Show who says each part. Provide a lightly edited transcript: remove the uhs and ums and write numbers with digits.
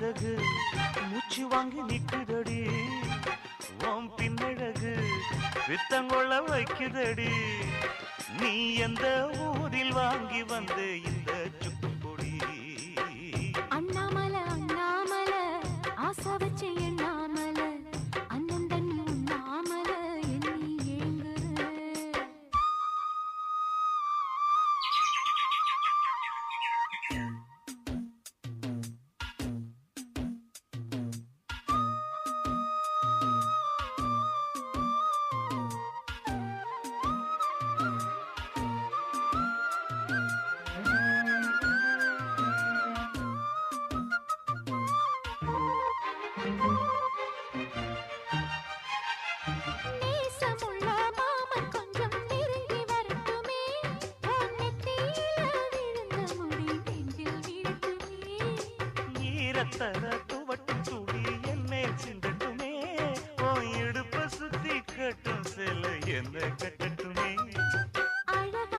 Speaker 1: முன்னழகு மூச்சு வாங்கி நிக்குதடி ஓம் பின்னழகு வித்தங்கொள்ள வைக்குதடி நீ எந்த ஊரில் வாங்கி வந்த இந்த சுக்கு பொடி
Speaker 2: அண்ணாமல அண்ணாமல ஆசை வச்சு எண்ணாமல அண்ணன் தண்ணி உண்ணாமல எண்ணி ஏங்குற
Speaker 1: துவட்டும் சூடி என்னேல் சிந்தட்டுமே ஓ இடுப்ப சுத்தி கட்டும் சில என்ன கட்டட்டும்